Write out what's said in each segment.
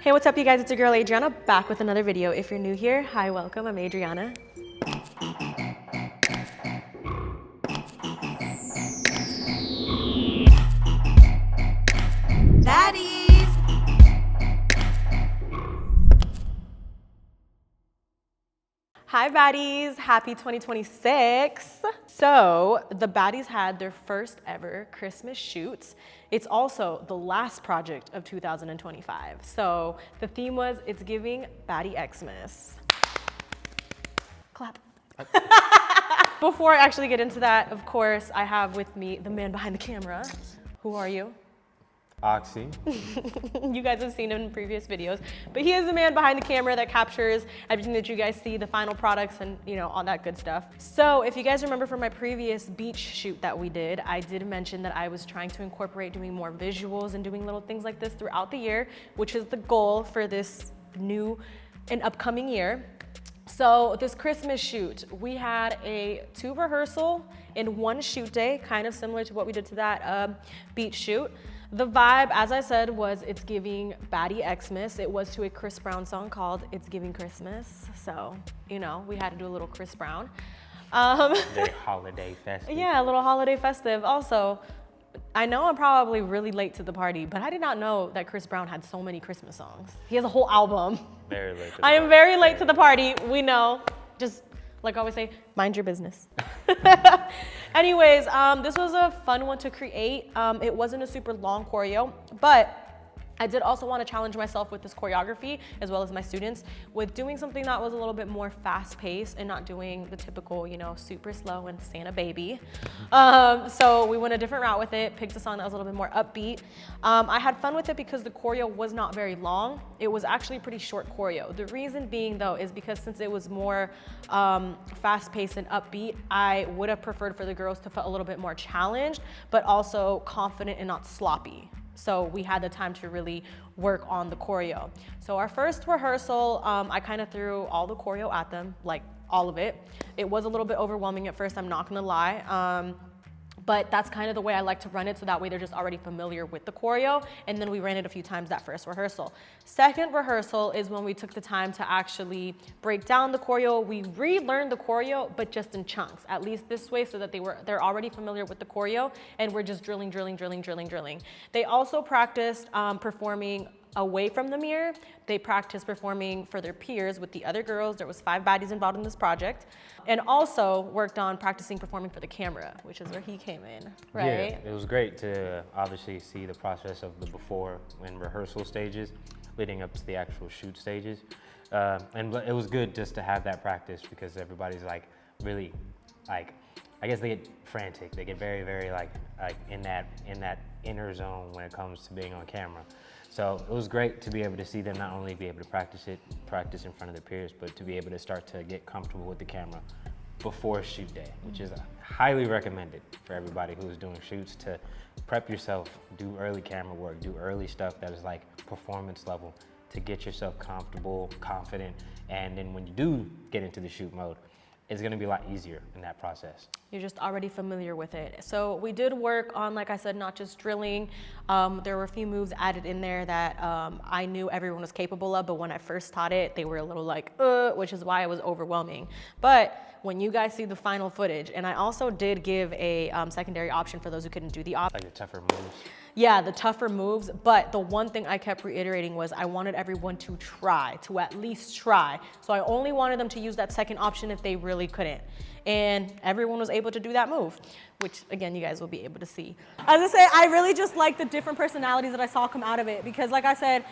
Hey, what's up you guys? It's your girl Adriana, back with another video. If you're new here, hi, welcome, I'm Adriana. Baddies! Hi Baddies, happy 2026. So the Baddies had their first ever Christmas shoot. It's also the last project of 2025. So the theme was, it's giving Baddie Xmas. Clap. Before I actually get into that, of course, I have with me the man behind the camera. Who are you? Oxy. You guys have seen him in previous videos, but he is the man behind the camera that captures everything that you guys see, the final products and, you know, all that good stuff. So if you guys remember from my previous beach shoot that we did, I did mention that I was trying to incorporate doing more visuals and doing little things like this throughout the year, which is the goal for this new and upcoming year. So this Christmas shoot, we had a 2 rehearsal in 1 shoot day, kind of similar to what we did to that beach shoot. The vibe, as I said, was it's giving Baddie Xmas. It was to a Chris Brown song called It's Giving Christmas. So, you know, we had to do a little Chris Brown. Very holiday festive. Yeah, a little holiday festive. Also, I know I'm probably really late to the party, but I did not know that Chris Brown had so many Christmas songs. He has a whole album. Very late to the I am party. very late to the party. We know. Just like I always say, mind your business. Anyways, this was a fun one to create. It wasn't a super long choreo, but I did also want to challenge myself with this choreography, as well as my students, with doing something that was a little bit more fast-paced and not doing the typical, you know, super slow and Santa baby. So we went a different route with it, picked a song that was a little bit more upbeat. I had fun with it because the choreo was not very long. It was actually a pretty short choreo. The reason being, though, is because since it was more fast-paced and upbeat, I would have preferred for the girls to feel a little bit more challenged, but also confident and not sloppy. So we had the time to really work on the choreo. So our first rehearsal, I kind of threw all the choreo at them, like all of it. It was a little bit overwhelming at first, I'm not gonna lie. But that's kind of the way I like to run it, so that way they're just already familiar with the choreo, and then we ran it a few times that first rehearsal. Second rehearsal is when we took the time to actually break down the choreo. We relearned the choreo, but just in chunks, at least this way, so that they're already familiar with the choreo, and we're just drilling. They also practiced performing away from the mirror. They practiced performing for their peers with the other girls. There was 5 baddies involved in this project, and also worked on practicing performing for the camera, which is where he came in, right? Yeah, it was great to obviously see the process of the before and rehearsal stages leading up to the actual shoot stages. And it was good just to have that practice, because everybody's like really, like, I guess they get frantic. They get very, very like in that inner zone when it comes to being on camera. So it was great to be able to see them not only be able to practice in front of their peers, but to be able to start to get comfortable with the camera before shoot day, which is highly recommended for everybody who's doing shoots, to prep yourself, do early camera work, do early stuff that is like performance level, to get yourself comfortable, confident, and then when you do get into the shoot mode, it's gonna be a lot easier in that process. You're just already familiar with it. So we did work on, like I said, not just drilling. There were a few moves added in there that I knew everyone was capable of, but when I first taught it, they were a little like, which is why it was overwhelming. But when you guys see the final footage, and I also did give a secondary option for those who couldn't do the option. Like the tougher moves. Yeah, the tougher moves, but the one thing I kept reiterating was I wanted everyone to try, to at least try. So I only wanted them to use that second option if they really couldn't. And everyone was able to do that move, which again, you guys will be able to see. As I say, I really just like the different personalities that I saw come out of it, because like I said,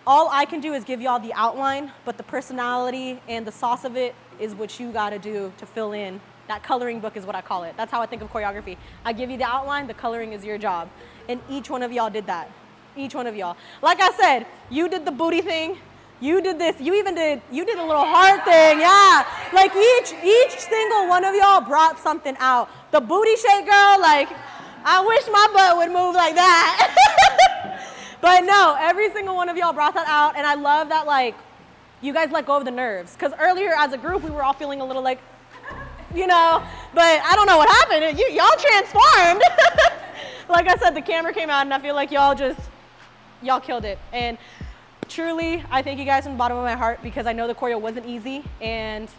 all I can do is give y'all the outline, but the personality and the sauce of it is what you gotta do to fill in. That coloring book is what I call it. That's how I think of choreography. I give you the outline, the coloring is your job. And each one of y'all did that. Each one of y'all. Like I said, you did the booty thing. You did this. You did a little heart thing. Yeah. Like each single one of y'all brought something out. The booty shake girl, like, I wish my butt would move like that. But no, every single one of y'all brought that out. And I love that, like, you guys let go of the nerves. Because earlier as a group, we were all feeling a little like, you know, but I don't know what happened. Y'all transformed. Like I said, the camera came out and I feel like y'all killed it. And truly, I thank you guys from the bottom of my heart because I know the choreo wasn't easy, and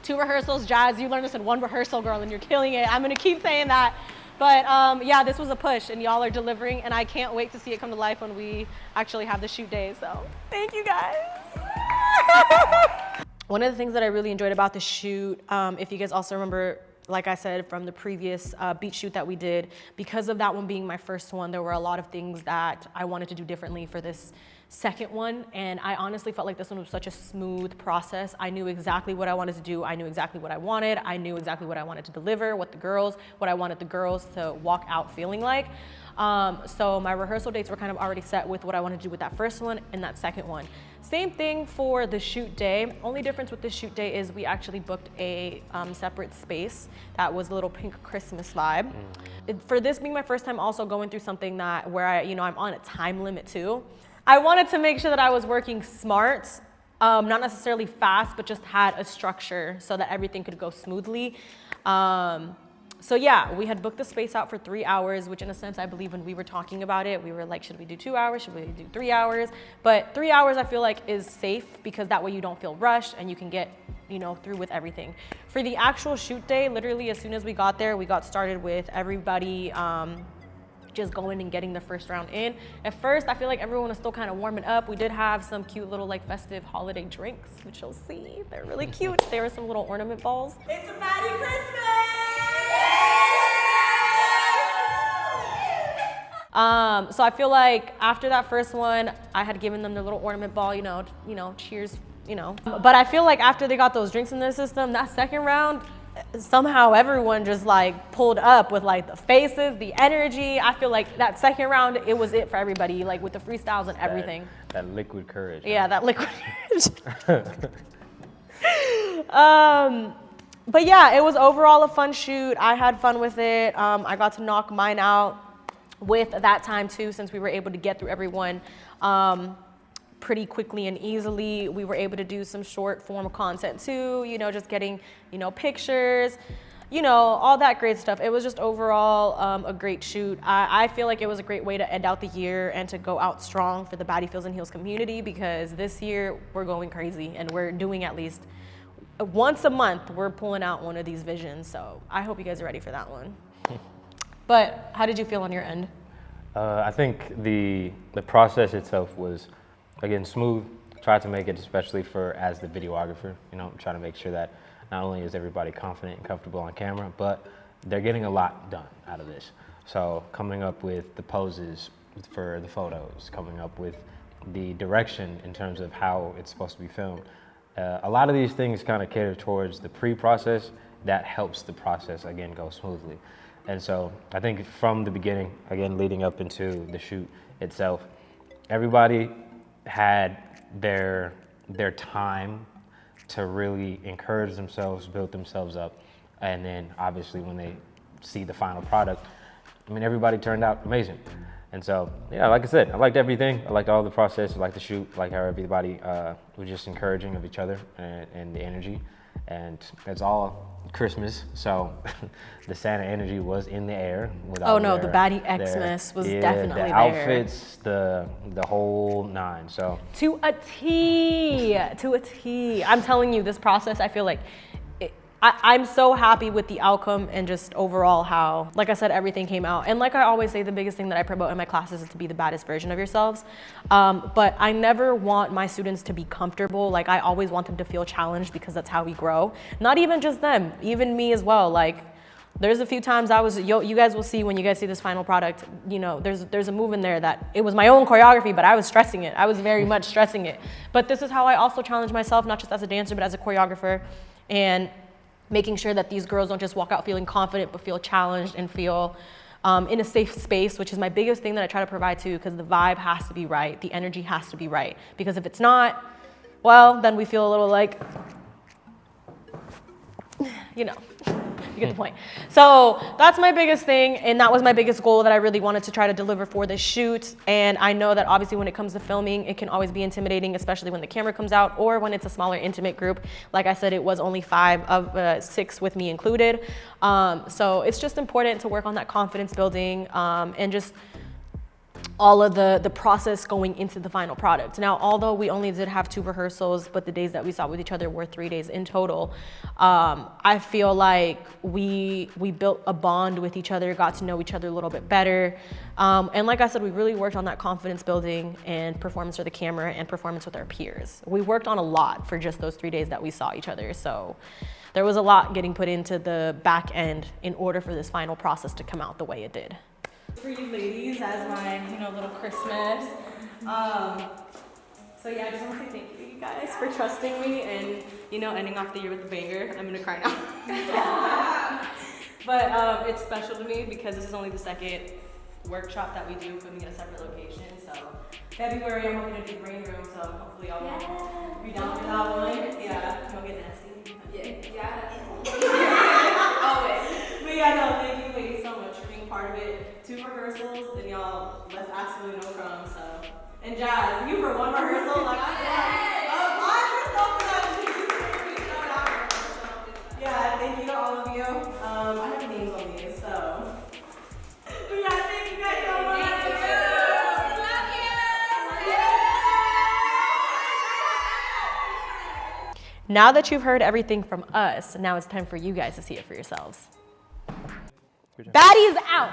2 rehearsals, Jazz, you learned this in 1 rehearsal, girl, and you're killing it. I'm gonna keep saying that. But yeah, this was a push, and y'all are delivering, and I can't wait to see it come to life when we actually have the shoot day, so thank you guys. One of the things that I really enjoyed about the shoot, if you guys also remember, like I said, from the previous beach shoot that we did, because of that one being my first one, there were a lot of things that I wanted to do differently for this second one, and I honestly felt like this one was such a smooth process. I knew exactly what I wanted to do. I knew exactly what I wanted. I knew exactly what I wanted to deliver, what I wanted the girls to walk out feeling like. So my rehearsal dates were kind of already set with what I wanted to do with that first one and that second one. Same thing for the shoot day. Only difference with the shoot day is we actually booked a separate space that was a little pink Christmas vibe. For this being my first time also going through something where I'm on a time limit too. I wanted to make sure that I was working smart, not necessarily fast, but just had a structure so that everything could go smoothly. So yeah, we had booked the space out for 3 hours, which in a sense, I believe when we were talking about it, we were like, should we do 2 hours? Should we do 3 hours? But 3 hours I feel like is safe because that way you don't feel rushed and you can get, through with everything. For the actual shoot day, literally as soon as we got there, we got started with everybody just going and getting the first round in. At first, I feel like everyone was still kind of warming up. We did have some cute little festive holiday drinks, which you'll see. They're really cute. There were some little ornament balls. It's a Baddie Christmas! So I feel like after that first one, I had given them the little ornament ball, cheers, But I feel like after they got those drinks in their system, that second round, somehow everyone just pulled up with the faces, the energy. I feel like that second round, it was it for everybody, with the freestyles and everything. That liquid courage. Yeah, that liquid courage. But yeah, it was overall a fun shoot. I had fun with it. I got to knock mine out with that time too, since we were able to get through everyone pretty quickly and easily. We were able to do some short form content too, just getting, pictures, all that great stuff. It was just overall a great shoot. I feel like it was a great way to end out the year and to go out strong for the BFN'H community, because this year we're going crazy and we're doing at least once a month, we're pulling out one of these visions. So I hope you guys are ready for that one. But how did you feel on your end? I think the process itself was, again, smooth. Tried to make it, especially as the videographer, try to make sure that not only is everybody confident and comfortable on camera, but they're getting a lot done out of this. So coming up with the poses for the photos, coming up with the direction in terms of how it's supposed to be filmed. A lot of these things kind of cater towards the pre-process that helps the process, again, go smoothly. And so I think from the beginning, again, leading up into the shoot itself, everybody had their time to really encourage themselves, build themselves up. And then obviously when they see the final product, everybody turned out amazing. And so, yeah, like I said, I liked everything. I liked all the process, I liked the shoot, I liked how everybody was just encouraging of each other and the energy. And it's all Christmas, so the Santa energy was in the air. Oh no, the Baddie Xmas was definitely there. The outfits, the whole nine, so. To a T, to a T. I'm telling you, this process, I feel like, I'm so happy with the outcome and just overall how, like I said, everything came out. And like I always say, the biggest thing that I promote in my classes is to be the baddest version of yourselves. But I never want my students to be comfortable. I always want them to feel challenged, because that's how we grow. Not even just them, even me as well. There's a few times you guys will see when you guys see this final product, there's a move in there that it was my own choreography, but I was stressing it. I was very much stressing it. But this is how I also challenge myself, not just as a dancer, but as a choreographer. And making sure that these girls don't just walk out feeling confident, but feel challenged and feel in a safe space, which is my biggest thing that I try to provide too, because the vibe has to be right, the energy has to be right. Because if it's not, well, then we feel a little you get the point. So that's my biggest thing, and that was my biggest goal that I really wanted to try to deliver for this shoot. And I know that obviously when it comes to filming, it can always be intimidating, especially when the camera comes out or when it's a smaller intimate group. Like I said, it was only 5 of 6 with me included. So it's just important to work on that confidence building and just all of the process going into the final product. Now, although we only did have 2 rehearsals, but the days that we saw with each other were 3 days in total, I feel like we built a bond with each other, got to know each other a little bit better. And like I said, we really worked on that confidence building and performance for the camera and performance with our peers. We worked on a lot for just those 3 days that we saw each other. So there was a lot getting put into the back end in order for this final process to come out the way it did. For you ladies as my, little Christmas. So yeah, I just want to say thank you to you guys for trusting me and, ending off the year with a banger. I'm gonna cry now. But it's special to me because this is only the 2nd workshop that we do filming at a separate location. So February, I'm hoping to do Brain Room, so hopefully y'all will be down for that one. Yeah, you'll get nasty. Yeah. Always. But yeah, no, thank you ladies so much for being a part of it. 2 rehearsals and y'all left absolutely no crumbs. So, and Jazz, you for 1 rehearsal, like yeah, thank you to all of you. I have names on these, so. But yeah, thank you guys so much. Thank you. Love you. Now that you've heard everything from us, now it's time for you guys to see it for yourselves. Baddies out.